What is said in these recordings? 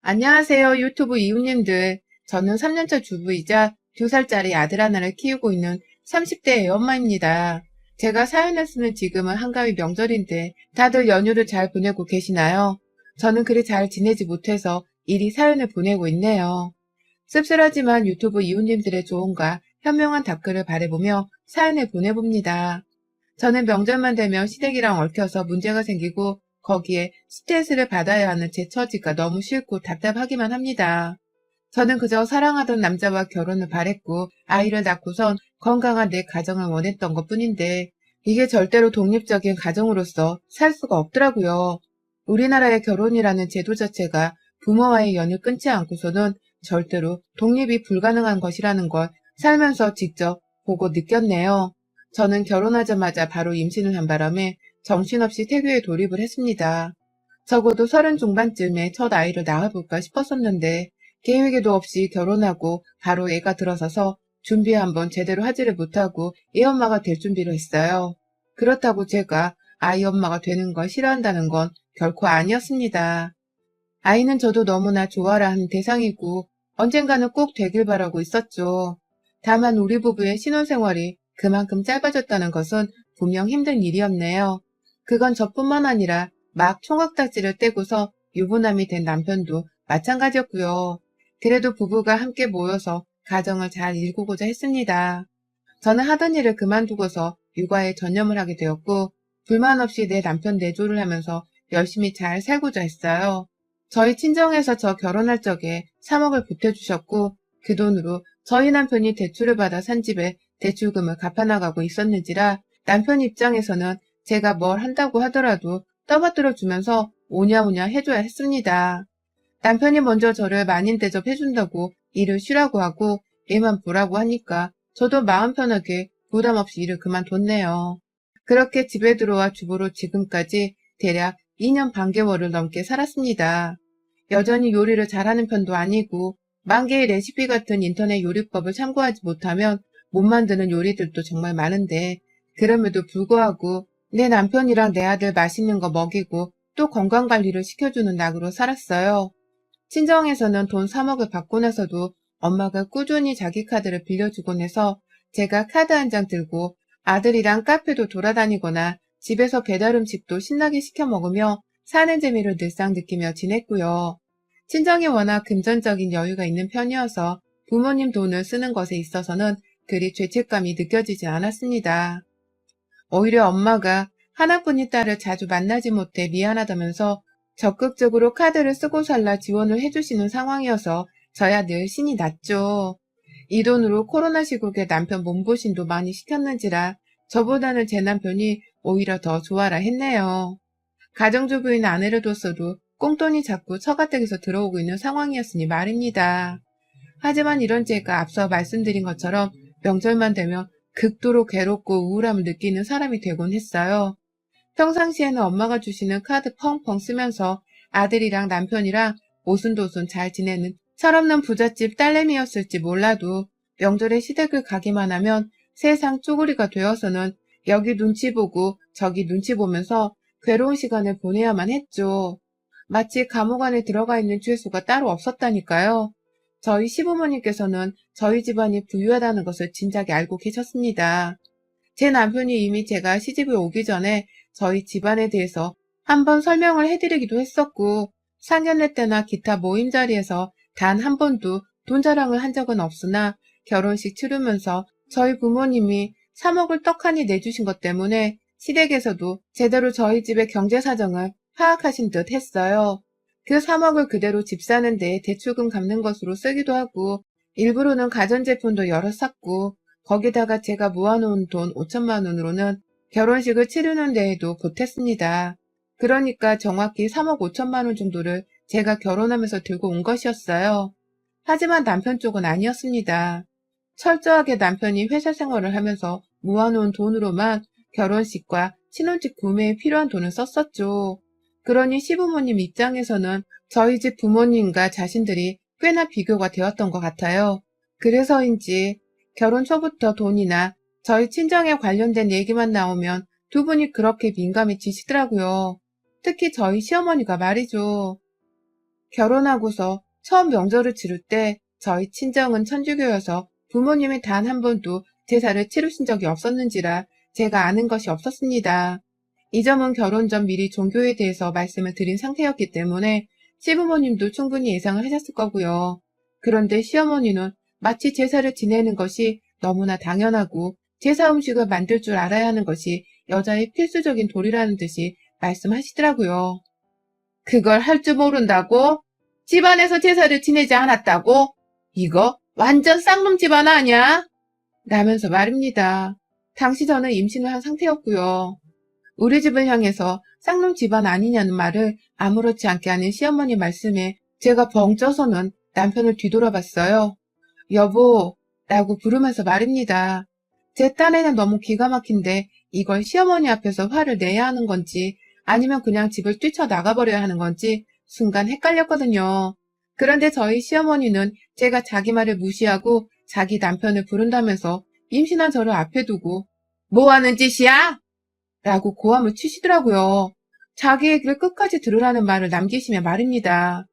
안녕하세요, 유튜브 이웃님들. 저는 3년차 주부이자 2살짜리 아들 하나를 키우고 있는 30대 애엄마입니다. 제가 사연을 쓰는 지금은 한가위 명절인데 다들 연휴를 잘 보내고 계시나요? 저는 그리 잘 지내지 못해서 이리 사연을 보내고 있네요. 씁쓸하지만 유튜브 이웃님들의 조언과 현명한 답글을 바라보며 사연을 보내봅니다. 저는 명절만 되면 시댁이랑 얽혀서 문제가 생기고 거기에 스트레스를 받아야 하는 제 처지가 너무 싫고 답답하기만 합니다. 저는 그저 사랑하던 남자와 결혼을 바랬고 아이를 낳고선 건강한 내 가정을 원했던 것뿐인데 이게 절대로 독립적인 가정으로서 살 수가 없더라고요. 우리나라의 결혼이라는 제도 자체가 부모와의 연을 끊지 않고서는 절대로 독립이 불가능한 것이라는 걸 살면서 직접 보고 느꼈네요. 저는 결혼하자마자 바로 임신을 한 바람에 정신없이 태교에 돌입을 했습니다. 적어도 30 중반쯤에 첫 아이를 낳아볼까 싶었었는데 계획에도 없이 결혼하고 바로 애가 들어서서 준비 한번 제대로 하지를 못하고 애 엄마가 될 준비를 했어요. 그렇다고 제가 아이 엄마가 되는 걸 싫어한다는 건 결코 아니었습니다. 아이는 저도 너무나 좋아라 하는 대상이고 언젠가는 꼭 되길 바라고 있었죠. 다만 우리 부부의 신혼생활이 그만큼 짧아졌다는 것은 분명 힘든 일이었네요. 그건 저뿐만 아니라 막 총각딱지를 떼고서 유부남이 된 남편도 마찬가지였고요. 그래도 부부가 함께 모여서 가정을 잘 일구고자 했습니다. 저는 하던 일을 그만두고서 육아에 전념을 하게 되었고 불만 없이 내 남편 내조를 하면서 열심히 잘 살고자 했어요. 저희 친정에서 저 결혼할 적에 3억을 보태주셨고 그 돈으로 저희 남편이 대출을 받아 산 집에 대출금을 갚아나가고 있었는지라 남편 입장에서는 제가 뭘 한다고 하더라도 떠받들어 주면서 오냐오냐 해줘야 했습니다. 남편이 먼저 저를 만인 대접해준다고 일을 쉬라고 하고 애만 보라고 하니까 저도 마음 편하게 부담 없이 일을 그만뒀네요. 그렇게 집에 들어와 주부로 지금까지 대략 2년 반개월을 넘게 살았습니다. 여전히 요리를 잘하는 편도 아니고 만 개의 레시피 같은 인터넷 요리법을 참고하지 못하면 못 만드는 요리들도 정말 많은데 그럼에도 불구하고 내 남편이랑 내 아들 맛있는 거 먹이고 또 건강관리를 시켜주는 낙으로 살았어요. 친정에서는 돈 3억을 받고 나서도 엄마가 꾸준히 자기 카드를 빌려주곤 해서 제가 카드 한 장 들고 아들이랑 카페도 돌아다니거나 집에서 배달 음식도 신나게 시켜 먹으며 사는 재미를 늘상 느끼며 지냈고요. 친정이 워낙 금전적인 여유가 있는 편이어서 부모님 돈을 쓰는 것에 있어서는 그리 죄책감이 느껴지지 않았습니다. 오히려 엄마가 하나뿐인 딸을 자주 만나지 못해 미안하다면서 적극적으로 카드를 쓰고 살라 지원을 해주시는 상황이어서 저야 늘 신이 났죠. 이 돈으로 코로나 시국에 남편 몸보신도 많이 시켰는지라 저보다는 제 남편이 오히려 더 좋아라 했네요. 가정주부인 아내를 뒀어도 꽁돈이 자꾸 처가댁에서 들어오고 있는 상황이었으니 말입니다. 하지만 이런 제가 앞서 말씀드린 것처럼 명절만 되면 극도로 괴롭고 우울함을 느끼는 사람이 되곤 했어요. 평상시에는 엄마가 주시는 카드 펑펑 쓰면서 아들이랑 남편이랑 오순도순 잘 지내는 철없는 부잣집 딸내미였을지 몰라도 명절에 시댁을 가기만 하면 세상 쪼그리가 되어서는 여기 눈치 보고 저기 눈치 보면서 괴로운 시간을 보내야만 했죠. 마치 감옥 안에 들어가 있는 죄수가 따로 없었다니까요. 저희 시부모님께서는 저희 집안이 부유하다는 것을 진작에 알고 계셨습니다. 제 남편이 이미 제가 시집을 오기 전에 저희 집안에 대해서 한번 설명을 해드리기도 했었고 상견례 때나 기타 모임 자리에서 단 한 번도 돈 자랑을 한 적은 없으나 결혼식 치르면서 저희 부모님이 3억을 떡하니 내주신 것 때문에 시댁에서도 제대로 저희 집의 경제 사정을 파악하신 듯 했어요. 그 3억을 그대로 집 사는 데 대출금 갚는 것으로 쓰기도 하고 일부러는 가전제품도 여러 샀고 거기다가 제가 모아놓은 돈 5천만 원으로는 결혼식을 치르는 데에도 보탰습니다. 그러니까 정확히 3억 5천만 원 정도를 제가 결혼하면서 들고 온 것이었어요. 하지만 남편 쪽은 아니었습니다. 철저하게 남편이 회사 생활을 하면서 모아놓은 돈으로만 결혼식과 신혼집 구매에 필요한 돈을 썼었죠. 그러니 시부모님 입장에서는 저희 집 부모님과 자신들이 꽤나 비교가 되었던 것 같아요. 그래서인지 결혼 초부터 돈이나 저희 친정에 관련된 얘기만 나오면 두 분이 그렇게 민감해지시더라고요. 특히 저희 시어머니가 말이죠. 결혼하고서 처음 명절을 치를 때 저희 친정은 천주교여서 부모님이 단 한 번도 제사를 치르신 적이 없었는지라 제가 아는 것이 없었습니다. 이 점은 결혼 전 미리 종교에 대해서 말씀을 드린 상태였기 때문에 시부모님도 충분히 예상을 하셨을 거고요. 그런데 시어머니는 마치 제사를 지내는 것이 너무나 당연하고 제사 음식을 만들 줄 알아야 하는 것이 여자의 필수적인 도리라는 듯이 말씀하시더라고요. 그걸 할 줄 모른다고? 집안에서 제사를 지내지 않았다고? 이거 완전 쌍놈 집안 아니야? 라면서 말입니다. 당시 저는 임신을 한 상태였고요. 우리 집을 향해서 쌍놈 집안 아니냐는 말을 아무렇지 않게 하는 시어머니 말씀에 제가 벙 쪄서는 남편을 뒤돌아봤어요. 여보, 라고 부르면서 말입니다. 제 딴에는 너무 기가 막힌데 이걸 시어머니 앞에서 화를 내야 하는 건지 아니면 그냥 집을 뛰쳐나가버려야 하는 건지 순간 헷갈렸거든요. 그런데 저희 시어머니는 제가 자기 말을 무시하고 자기 남편을 부른다면서 임신한 저를 앞에 두고 뭐 하는 짓이야? 라고 고함을 치시더라고요. 자기 얘기를 끝까지 들으라는 말을 남기시며 말입니다.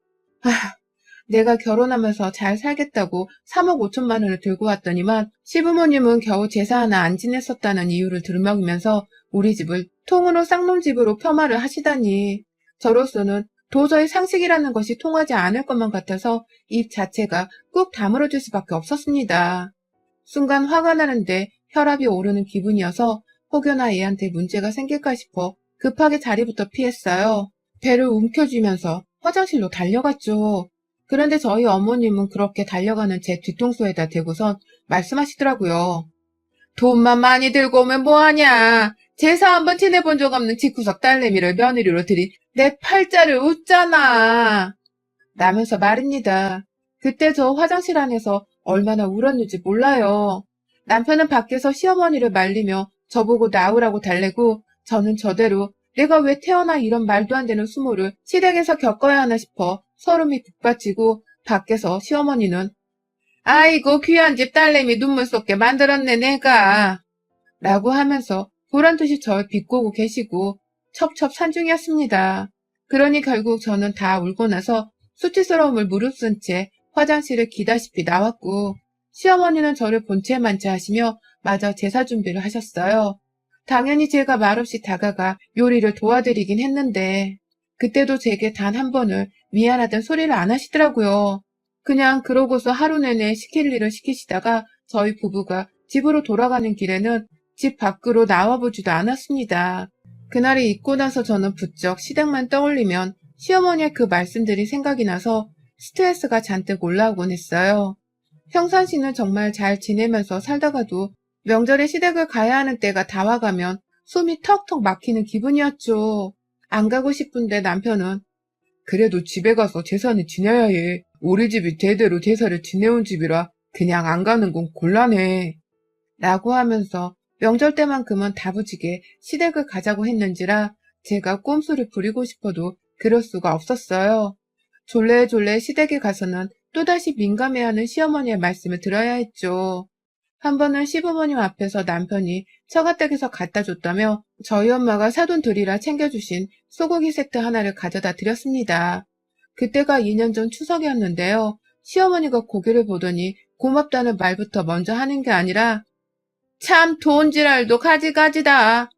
내가 결혼하면서 잘 살겠다고 3억 5천만 원을 들고 왔더니만 시부모님은 겨우 제사 하나 안 지냈었다는 이유를 들먹이면서 우리 집을 통으로 쌍놈집으로 폄하를 하시다니 저로서는 도저히 상식이라는 것이 통하지 않을 것만 같아서 입 자체가 꾹 다물어질 수밖에 없었습니다. 순간 화가 나는데 혈압이 오르는 기분이어서 혹여나 애한테 문제가 생길까 싶어 급하게 자리부터 피했어요. 배를 움켜쥐면서 화장실로 달려갔죠. 그런데 저희 어머님은 그렇게 달려가는 제 뒤통수에다 대고선 말씀하시더라고요. 돈만 많이 들고 오면 뭐하냐. 제사 한번 지내본 적 없는 집구석 딸내미를 며느리로 들인 내 팔자를 웃잖아. 라면서 말입니다. 그때 저 화장실 안에서 얼마나 울었는지 몰라요. 남편은 밖에서 시어머니를 말리며 저보고 나오라고 달래고 저는 저대로 내가 왜 태어나 이런 말도 안 되는 수모를 시댁에서 겪어야 하나 싶어 서름이 북받치고 밖에서 시어머니는 아이고 귀한 집 딸내미 눈물 쏟게 만들었네 내가 라고 하면서 보란듯이 절 비꼬고 계시고 첩첩산중이었습니다. 그러니 결국 저는 다 울고 나서 수치스러움을 무릅쓴 채 화장실을 기다시피 나왔고 시어머니는 저를 본체만체 하시며 마저 제사 준비를 하셨어요. 당연히 제가 말없이 다가가 요리를 도와드리긴 했는데 그때도 제게 단 한 번을 미안하단 소리를 안 하시더라고요. 그냥 그러고서 하루 내내 시킬 일을 시키시다가 저희 부부가 집으로 돌아가는 길에는 집 밖으로 나와보지도 않았습니다. 그날이 있고 나서 저는 부쩍 시댁만 떠올리면 시어머니의 그 말씀들이 생각이 나서 스트레스가 잔뜩 올라오곤 했어요. 평상시는 정말 잘 지내면서 살다가도 명절에 시댁을 가야 하는 때가 다 와가면 숨이 턱턱 막히는 기분이었죠. 안 가고 싶은데 남편은 그래도 집에 가서 제사는 지내야 해. 우리 집이 대대로 제사를 지내온 집이라 그냥 안 가는 건 곤란해. 라고 하면서 명절 때만큼은 다부지게 시댁을 가자고 했는지라 제가 꼼수를 부리고 싶어도 그럴 수가 없었어요. 졸래졸래 시댁에 가서는 또다시 민감해하는 시어머니의 말씀을 들어야 했죠. 한 번은 시부모님 앞에서 남편이 처가댁에서 갖다 줬다며 저희 엄마가 사돈 드리라 챙겨주신 소고기 세트 하나를 가져다 드렸습니다. 그때가 2년 전 추석이었는데요. 시어머니가 고개를 보더니 고맙다는 말부터 먼저 하는 게 아니라 참 돈지랄도 가지가지다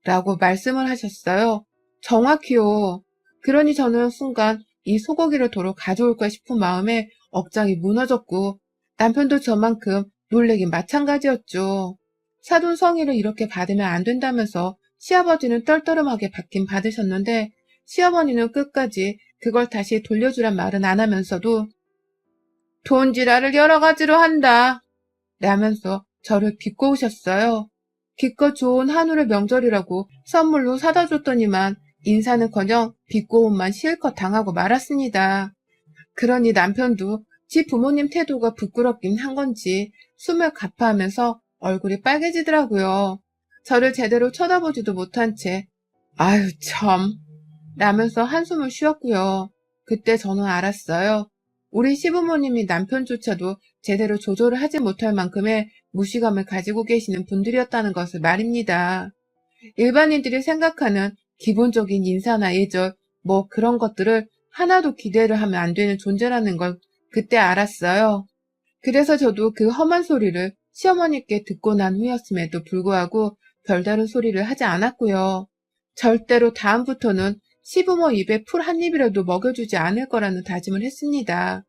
라고 말씀을 하셨어요. 정확히요. 그러니 저는 순간 이 소고기를 도로 가져올까 싶은 마음에 억장이 무너졌고 남편도 저만큼 놀래긴 마찬가지였죠. 사돈 성의를 이렇게 받으면 안 된다면서 시아버지는 떨떠름하게 받긴 받으셨는데 시어머니는 끝까지 그걸 다시 돌려주란 말은 안 하면서도 돈지랄을 여러 가지로 한다 라면서 저를 비꼬우셨어요. 기껏 좋은 한우를 명절이라고 선물로 사다 줬더니만 인사는커녕 비꼬음만 실컷 당하고 말았습니다. 그러니 남편도 지 부모님 태도가 부끄럽긴 한 건지 숨을 가파하면서 얼굴이 빨개지더라고요. 저를 제대로 쳐다보지도 못한 채 아유 참 라면서 한숨을 쉬었고요. 그때 저는 알았어요. 우리 시부모님이 남편조차도 제대로 조절을 하지 못할 만큼의 무시감을 가지고 계시는 분들이었다는 것을 말입니다. 일반인들이 생각하는 기본적인 인사나 예절, 뭐 그런 것들을 하나도 기대를 하면 안 되는 존재라는 걸 그때 알았어요. 그래서 저도 그 험한 소리를 시어머니께 듣고 난 후였음에도 불구하고 별다른 소리를 하지 않았고요. 절대로 다음부터는 시부모 입에 풀 한 입이라도 먹여주지 않을 거라는 다짐을 했습니다.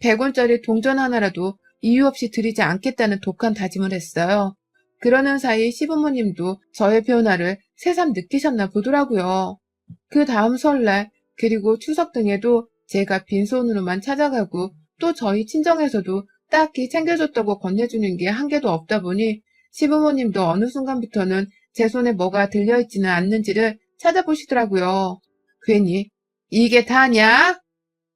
100원짜리 동전 하나라도 이유 없이 드리지 않겠다는 독한 다짐을 했어요. 그러는 사이 시부모님도 저의 변화를 새삼 느끼셨나 보더라고요. 그 다음 설날 그리고 추석 등에도 제가 빈손으로만 찾아가고 또 저희 친정에서도 딱히 챙겨줬다고 건네주는 게 한 개도 없다 보니 시부모님도 어느 순간부터는 제 손에 뭐가 들려있지는 않는지를 찾아보시더라고요. 괜히 이게 다냐?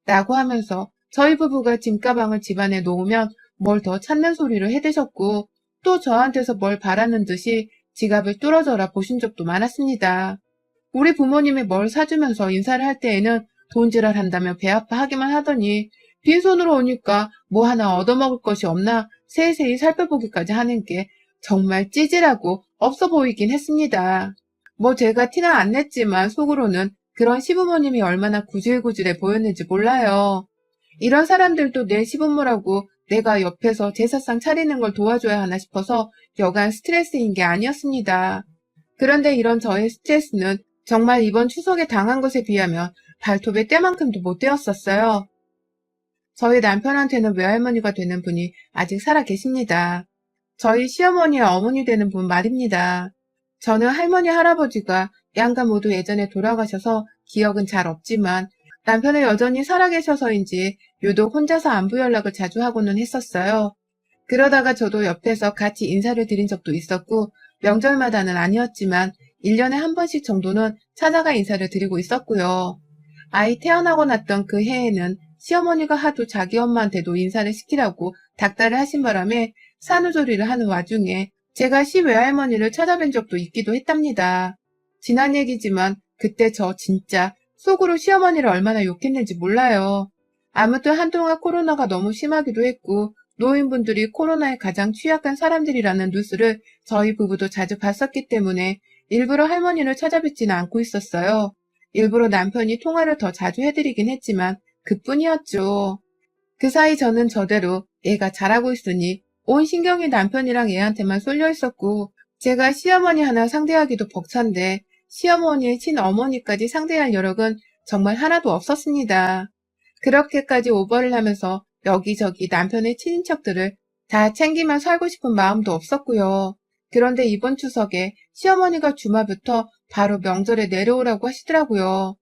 라고 하면서 저희 부부가 짐가방을 집안에 놓으면 뭘 더 찾는 소리를 해대셨고 또 저한테서 뭘 바라는 듯이 지갑을 뚫어져라 보신 적도 많았습니다. 우리 부모님이 뭘 사주면서 인사를 할 때에는 돈지랄 한다며 배 아파하기만 하더니 빈손으로 오니까 뭐 하나 얻어먹을 것이 없나 세세히 살펴보기까지 하는 게 정말 찌질하고 없어 보이긴 했습니다. 뭐 제가 티는 안 냈지만 속으로는 그런 시부모님이 얼마나 구질구질해 보였는지 몰라요. 이런 사람들도 내 시부모라고 내가 옆에서 제사상 차리는 걸 도와줘야 하나 싶어서 여간 스트레스인 게 아니었습니다. 그런데 이런 저의 스트레스는 정말 이번 추석에 당한 것에 비하면 발톱의 때만큼도 못 되었었어요. 저희 남편한테는 외할머니가 되는 분이 아직 살아 계십니다. 저희 시어머니의 어머니 되는 분 말입니다. 저는 할머니, 할아버지가 양가 모두 예전에 돌아가셔서 기억은 잘 없지만 남편은 여전히 살아계셔서인지 유독 혼자서 안부 연락을 자주 하고는 했었어요. 그러다가 저도 옆에서 같이 인사를 드린 적도 있었고 명절마다는 아니었지만 1년에 한 번씩 정도는 찾아가 인사를 드리고 있었고요. 아이 태어나고 났던 그 해에는 시어머니가 하도 자기 엄마한테도 인사를 시키라고 닥달을 하신 바람에 산후조리를 하는 와중에 제가 시외할머니를 찾아뵌 적도 있기도 했답니다. 지난 얘기지만 그때 저 진짜 속으로 시어머니를 얼마나 욕했는지 몰라요. 아무튼 한동안 코로나가 너무 심하기도 했고 노인분들이 코로나에 가장 취약한 사람들이라는 뉴스를 저희 부부도 자주 봤었기 때문에 일부러 할머니를 찾아뵙지는 않고 있었어요. 일부러 남편이 통화를 더 자주 해드리긴 했지만 그뿐이었죠. 그 사이 저는 저대로 애가 자라고 있으니 온 신경이 남편이랑 애한테만 쏠려 있었고 제가 시어머니 하나 상대하기도 벅찬데 시어머니의 친어머니까지 상대할 여력은 정말 하나도 없었습니다. 그렇게까지 오버를 하면서 여기저기 남편의 친인척들을 다 챙기며 살고 싶은 마음도 없었고요. 그런데 이번 추석에 시어머니가 주말부터 바로 명절에 내려오라고 하시더라고요.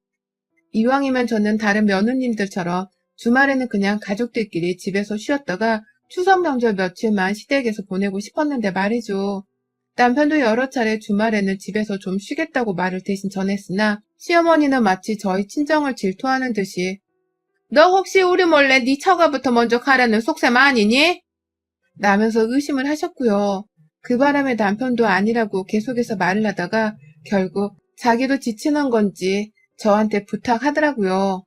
이왕이면 저는 다른 며느님들처럼 주말에는 그냥 가족들끼리 집에서 쉬었다가 추석 명절 며칠만 시댁에서 보내고 싶었는데 말이죠. 남편도 여러 차례 주말에는 집에서 좀 쉬겠다고 말을 대신 전했으나 시어머니는 마치 저희 친정을 질투하는 듯이 너 혹시 우리 몰래 네 처가부터 먼저 가라는 속셈 아니니? 라면서 의심을 하셨고요. 그 바람에 남편도 아니라고 계속해서 말을 하다가 결국 자기도 지치는 건지 저한테 부탁하더라고요.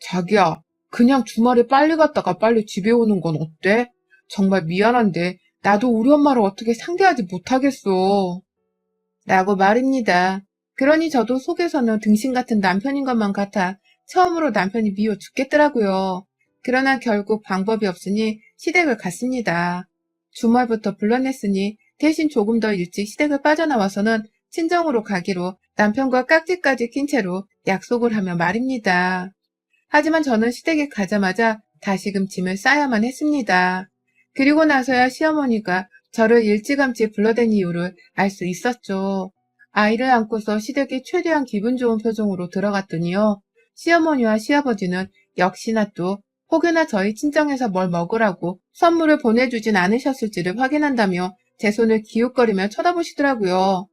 자기야, 그냥 주말에 빨리 갔다가 빨리 집에 오는 건 어때? 정말 미안한데 나도 우리 엄마를 어떻게 상대하지 못하겠어. 라고 말입니다. 그러니 저도 속에서는 등신 같은 남편인 것만 같아 처음으로 남편이 미워 죽겠더라고요. 그러나 결국 방법이 없으니 시댁을 갔습니다. 주말부터 불러냈으니 대신 조금 더 일찍 시댁을 빠져나와서는 친정으로 가기로 남편과 깍지까지 낀 채로 약속을 하며 말입니다. 하지만 저는 시댁에 가자마자 다시금 짐을 싸야만 했습니다. 그리고 나서야 시어머니가 저를 일찌감치 불러댄 이유를 알 수 있었죠. 아이를 안고서 시댁에 최대한 기분 좋은 표정으로 들어갔더니요. 시어머니와 시아버지는 역시나 또 혹여나 저희 친정에서 뭘 먹으라고 선물을 보내주진 않으셨을지를 확인한다며 제 손을 기웃거리며 쳐다보시더라고요.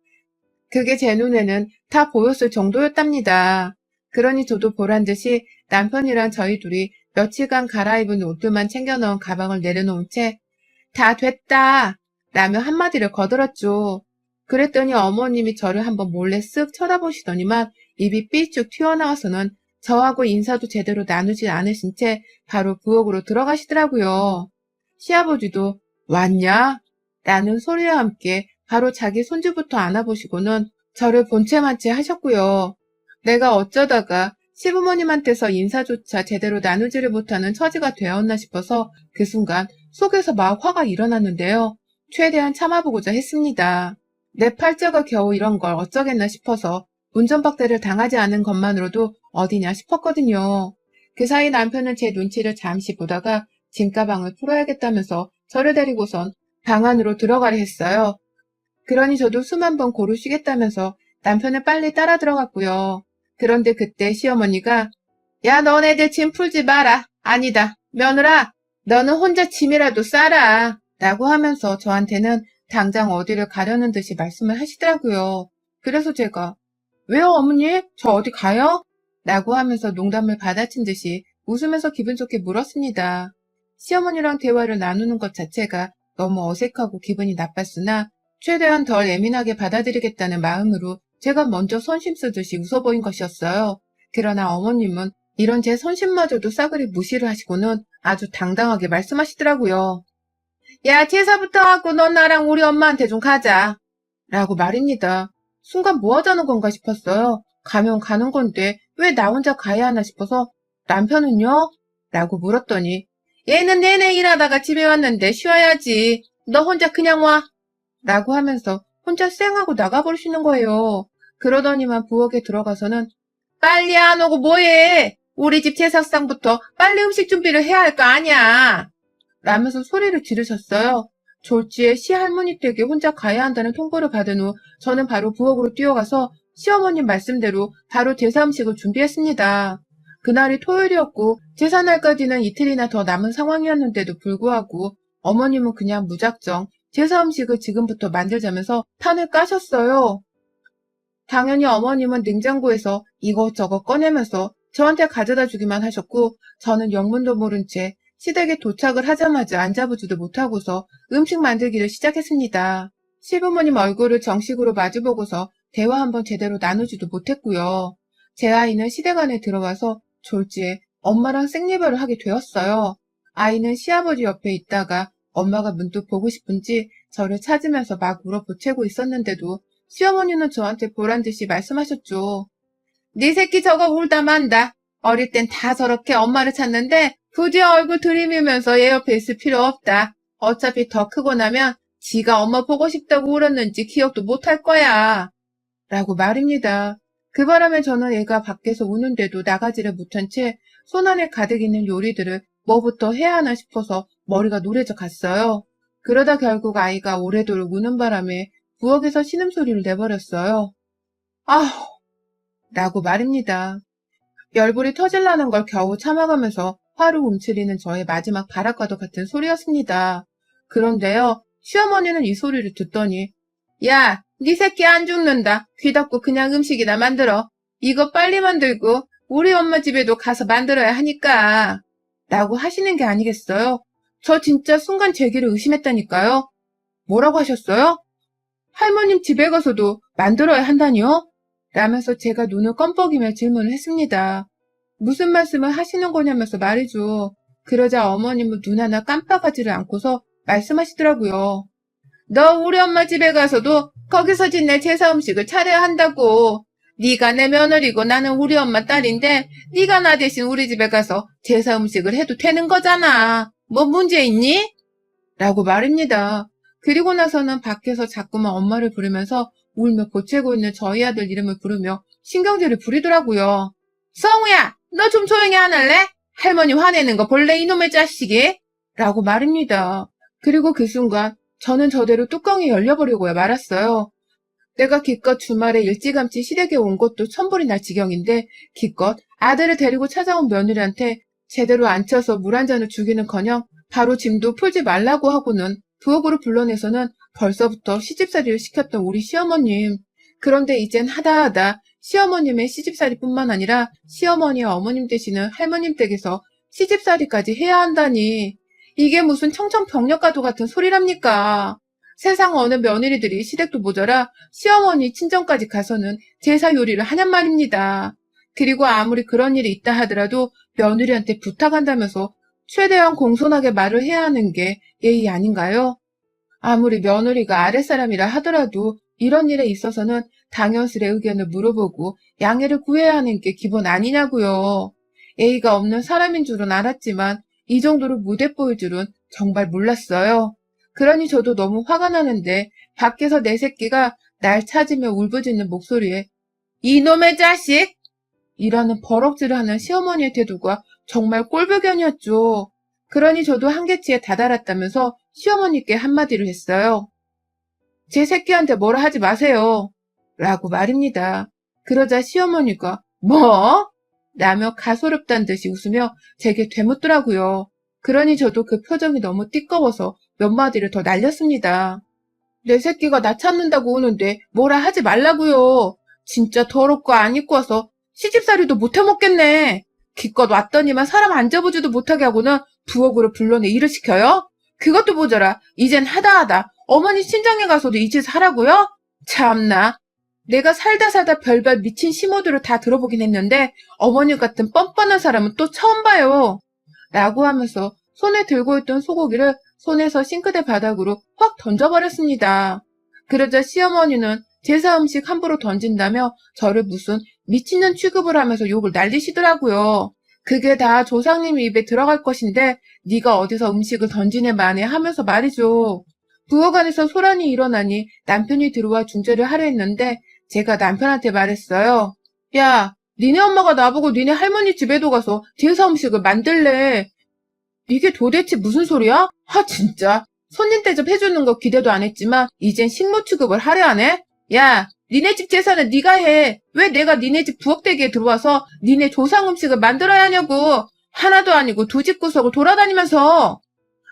그게 제 눈에는 다 보였을 정도였답니다. 그러니 저도 보란듯이 남편이랑 저희 둘이 며칠간 갈아입은 옷들만 챙겨 넣은 가방을 내려놓은 채 다 됐다 라며 한마디를 거들었죠. 그랬더니 어머님이 저를 한번 몰래 쓱 쳐다보시더니만 입이 삐쭉 튀어나와서는 저하고 인사도 제대로 나누지 않으신 채 바로 부엌으로 들어가시더라고요. 시아버지도 왔냐? 라는 소리와 함께 바로 자기 손주부터 안아보시고는 저를 본체만 채 하셨고요. 내가 어쩌다가 시부모님한테서 인사조차 제대로 나누지를 못하는 처지가 되었나 싶어서 그 순간 속에서 막 화가 일어났는데요. 최대한 참아보고자 했습니다. 내 팔자가 겨우 이런 걸 어쩌겠나 싶어서 운전박대를 당하지 않은 것만으로도 어디냐 싶었거든요. 그 사이 남편은 제 눈치를 잠시 보다가 짐가방을 풀어야겠다면서 저를 데리고선 방 안으로 들어가려 했어요. 그러니 저도 숨 한 번 고루 쉬겠다면서 남편을 빨리 따라 들어갔고요. 그런데 그때 시어머니가 야, 너네들 짐 풀지 마라. 아니다. 며느라, 너는 혼자 짐이라도 싸라. 라고 하면서 저한테는 당장 어디를 가려는 듯이 말씀을 하시더라고요. 그래서 제가 왜요, 어머니? 저 어디 가요? 라고 하면서 농담을 받아친 듯이 웃으면서 기분 좋게 물었습니다. 시어머니랑 대화를 나누는 것 자체가 너무 어색하고 기분이 나빴으나 최대한 덜 예민하게 받아들이겠다는 마음으로 제가 먼저 선심 쓰듯이 웃어 보인 것이었어요. 그러나 어머님은 이런 제 선심마저도 싸그리 무시를 하시고는 아주 당당하게 말씀하시더라고요. 야, 제사부터 하고 넌 나랑 우리 엄마한테 좀 가자. 라고 말입니다. 순간 뭐 하자는 건가 싶었어요. 가면 가는 건데 왜 나 혼자 가야 하나 싶어서 남편은요? 라고 물었더니 얘는 내내 일하다가 집에 왔는데 쉬어야지. 너 혼자 그냥 와. 라고 하면서 혼자 쌩하고 나가버리시는 거예요. 그러더니만 부엌에 들어가서는 빨리 안 오고 뭐해. 우리 집 제사상부터 빨리 음식 준비를 해야 할 거 아니야. 라면서 소리를 지르셨어요. 졸지에 시할머니 댁에 혼자 가야 한다는 통보를 받은 후 저는 바로 부엌으로 뛰어가서 시어머님 말씀대로 바로 제사 음식을 준비했습니다. 그날이 토요일이었고 제사날까지는 이틀이나 더 남은 상황이었는데도 불구하고 어머님은 그냥 무작정 제사 음식을 지금부터 만들자면서 판을 까셨어요. 당연히 어머님은 냉장고에서 이것저것 꺼내면서 저한테 가져다 주기만 하셨고 저는 영문도 모른 채 시댁에 도착을 하자마자 앉아보지도 못하고서 음식 만들기를 시작했습니다. 시부모님 얼굴을 정식으로 마주보고서 대화 한번 제대로 나누지도 못했고요. 제 아이는 시댁 안에 들어와서 졸지에 엄마랑 생리별을 하게 되었어요. 아이는 시아버지 옆에 있다가 엄마가 문득 보고 싶은지 저를 찾으면서 막 울어보채고 있었는데도 시어머니는 저한테 보란듯이 말씀하셨죠. 네 새끼 저거 울다 만다. 어릴 땐 다 저렇게 엄마를 찾는데 굳이 얼굴 들이밀면서 얘 옆에 있을 필요 없다. 어차피 더 크고 나면 지가 엄마 보고 싶다고 울었는지 기억도 못할 거야. 라고 말입니다. 그 바람에 저는 애가 밖에서 우는데도 나가지를 못한 채 손안에 가득 있는 요리들을 뭐부터 해야 하나 싶어서 머리가 노래져 갔어요. 그러다 결국 아이가 오래도록 우는 바람에 부엌에서 신음소리를 내버렸어요. 아휴, 라고 말입니다. 열불이 터질라는 걸 겨우 참아가면서 화를 움츠리는 저의 마지막 발악과도 같은 소리였습니다. 그런데요, 시어머니는 이 소리를 듣더니 야, 네 새끼 안 죽는다. 귀 닫고 그냥 음식이나 만들어. 이거 빨리 만들고 우리 엄마 집에도 가서 만들어야 하니까. 라고 하시는 게 아니겠어요? 저 진짜 순간 제기를 의심했다니까요. 뭐라고 하셨어요? 할머님 집에 가서도 만들어야 한다니요? 라면서 제가 눈을 껌뻑이며 질문을 했습니다. 무슨 말씀을 하시는 거냐면서 말이죠. 그러자 어머님은 눈 하나 깜빡하지를 않고서 말씀하시더라고요. 너 우리 엄마 집에 가서도 거기서 지낼 제사 음식을 차려야 한다고. 네가 내 며느리고 나는 우리 엄마 딸인데 네가 나 대신 우리 집에 가서 제사 음식을 해도 되는 거잖아. 뭐 문제 있니? 라고 말입니다. 그리고 나서는 밖에서 자꾸만 엄마를 부르면서 울며 보채고 있는 저희 아들 이름을 부르며 신경질을 부리더라고요. 성우야, 너 좀 조용히 안 할래? 할머니 화내는 거 볼래 이놈의 자식이? 라고 말입니다. 그리고 그 순간 저는 저대로 뚜껑이 열려버리고야 말았어요. 내가 기껏 주말에 일찌감치 시댁에 온 것도 천불이 날 지경인데 기껏 아들을 데리고 찾아온 며느리한테 제대로 앉혀서 물 한 잔을 주기는커녕 바로 짐도 풀지 말라고 하고는 부엌으로 불러내서는 벌써부터 시집살이를 시켰던 우리 시어머님. 그런데 이젠 하다하다 시어머님의 시집살이뿐만 아니라 시어머니의 어머님 되시는 할머님 댁에서 시집살이까지 해야 한다니. 이게 무슨 청천벽력과도 같은 소리랍니까? 세상 어느 며느리들이 시댁도 모자라 시어머니 친정까지 가서는 제사 요리를 하냔 말입니다. 그리고 아무리 그런 일이 있다 하더라도 며느리한테 부탁한다면서 최대한 공손하게 말을 해야 하는 게 예의 아닌가요? 아무리 며느리가 아랫사람이라 하더라도 이런 일에 있어서는 당연스레 의견을 물어보고 양해를 구해야 하는 게 기본 아니냐고요. 예의가 없는 사람인 줄은 알았지만 이 정도로 무대뽀일 줄은 정말 몰랐어요. 그러니 저도 너무 화가 나는데 밖에서 내 새끼가 날 찾으며 울부짖는 목소리에 이놈의 자식! 이라는 버럭질을 하는 시어머니의 태도가 정말 꼴불견이었죠. 그러니 저도 한계치에 다다랐다면서 시어머니께 한마디를 했어요. 제 새끼한테 뭐라 하지 마세요. 라고 말입니다. 그러자 시어머니가 뭐? 라며 가소롭다는 듯이 웃으며 제게 되묻더라고요. 그러니 저도 그 표정이 너무 띠꺼워서 몇 마디를 더 날렸습니다. 내 새끼가 나 찾는다고 오는데 뭐라 하지 말라고요. 진짜 더럽고 안 입고 와서 시집살이도 못 해먹겠네. 기껏 왔더니만 사람 앉아보지도 못하게 하고는 부엌으로 불러내 일을 시켜요? 그것도 모자라 이젠 하다하다 어머니 친정에 가서도 이 짓을 하라고요? 참나. 내가 살다 별별 미친 시모들을 다 들어보긴 했는데 어머니 같은 뻔뻔한 사람은 또 처음 봐요. 라고 하면서 손에 들고 있던 소고기를 손에서 싱크대 바닥으로 확 던져버렸습니다. 그러자 시어머니는 제사 음식 함부로 던진다며 저를 무슨 미친년 취급을 하면서 욕을 날리시더라고요. 그게 다 조상님 입에 들어갈 것인데 네가 어디서 음식을 던지네 마네 하면서 말이죠. 부엌 안에서 소란이 일어나니 남편이 들어와 중재를 하려 했는데 제가 남편한테 말했어요. 야, 니네 엄마가 나보고 니네 할머니 집에도 가서 제사 음식을 만들래. 이게 도대체 무슨 소리야? 진짜. 손님 대접 해주는 거 기대도 안 했지만 이젠 식모 취급을 하려 하네? 야, 니네 집 제사는 네가 해. 왜 내가 니네 집 부엌대기에 들어와서 니네 조상 음식을 만들어야 하냐고. 하나도 아니고 두 집 구석을 돌아다니면서.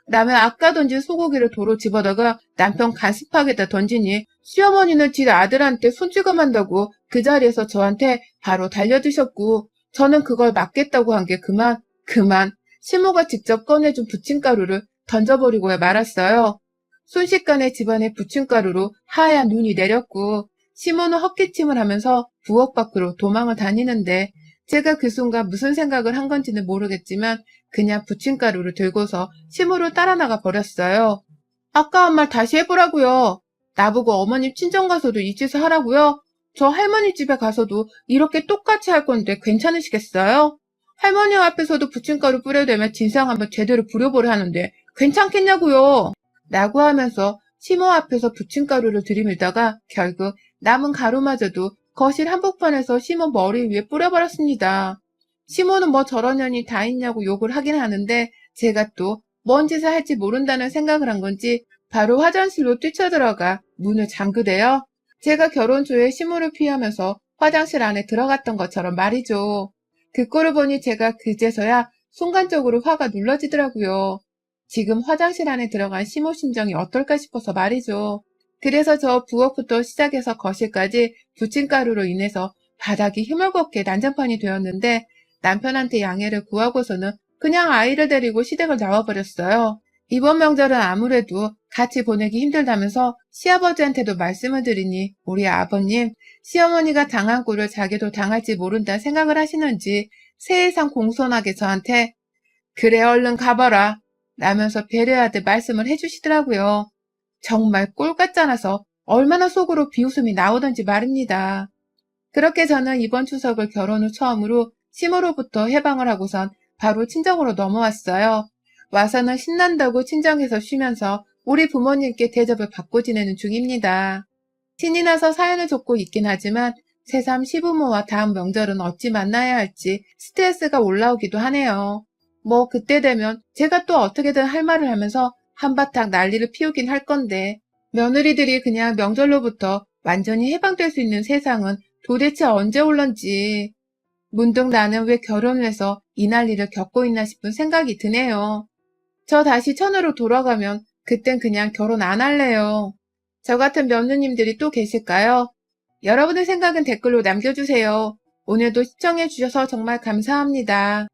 라며 아까 던진 소고기를 도로 집어다가 남편 가슴팍에다 던지니 시어머니는 지 아들한테 손찌검한다고 그 자리에서 저한테 바로 달려드셨고 저는 그걸 막겠다고 한 게 그만 시모가 직접 꺼내준 부침가루를 던져버리고야 말았어요. 순식간에 집안에 부침가루로 하얀 눈이 내렸고 시모는 헛기침을 하면서 부엌 밖으로 도망을 다니는데 제가 그 순간 무슨 생각을 한 건지는 모르겠지만 그냥 부침가루를 들고서 시모를 따라 나가 버렸어요. 아까 한 말 다시 해보라고요. 나보고 어머님 친정 가서도 이 짓을 하라고요? 저 할머니 집에 가서도 이렇게 똑같이 할 건데 괜찮으시겠어요? 할머니 앞에서도 부침가루 뿌려대면 진상 한번 제대로 부려보려 하는데 괜찮겠냐고요? 라고 하면서 시모 앞에서 부침가루를 들이밀다가 결국 남은 가루마저도 거실 한복판에서 시모 머리 위에 뿌려버렸습니다. 시모는 뭐 저런 년이 다 있냐고 욕을 하긴 하는데 제가 또 뭔 짓을 할지 모른다는 생각을 한 건지 바로 화장실로 뛰쳐들어가 문을 잠그대요. 제가 결혼 초에 시모를 피하면서 화장실 안에 들어갔던 것처럼 말이죠. 그 꼴을 보니 제가 그제서야 순간적으로 화가 눌러지더라고요. 지금 화장실 안에 들어간 시모 심정이 어떨까 싶어서 말이죠. 그래서 저 부엌부터 시작해서 거실까지 부침가루로 인해서 바닥이 힘을걷게 난장판이 되었는데 남편한테 양해를 구하고서는 그냥 아이를 데리고 시댁을 나와버렸어요. 이번 명절은 아무래도 같이 보내기 힘들다면서 시아버지한테도 말씀을 드리니 우리 아버님, 시어머니가 당한 꼴을 자기도 당할지 모른다 생각을 하시는지 세상 공손하게 저한테 그래 얼른 가봐라 라면서 배려하듯 말씀을 해주시더라고요. 정말 꼴 같잖아서 얼마나 속으로 비웃음이 나오던지 말입니다. 그렇게 저는 이번 추석을 결혼 후 처음으로 시모로부터 해방을 하고선 바로 친정으로 넘어왔어요. 와서는 신난다고 친정에서 쉬면서 우리 부모님께 대접을 받고 지내는 중입니다. 신이 나서 사연을 적고 있긴 하지만 새삼 시부모와 다음 명절은 어찌 만나야 할지 스트레스가 올라오기도 하네요. 뭐 그때 되면 제가 또 어떻게든 할 말을 하면서 한바탕 난리를 피우긴 할 건데 며느리들이 그냥 명절로부터 완전히 해방될 수 있는 세상은 도대체 언제 올런지 문득 나는 왜 결혼을 해서 이 난리를 겪고 있나 싶은 생각이 드네요. 저 다시 천으로 돌아가면 그땐 그냥 결혼 안 할래요. 저 같은 며느님들이 또 계실까요? 여러분의 생각은 댓글로 남겨주세요. 오늘도 시청해주셔서 정말 감사합니다.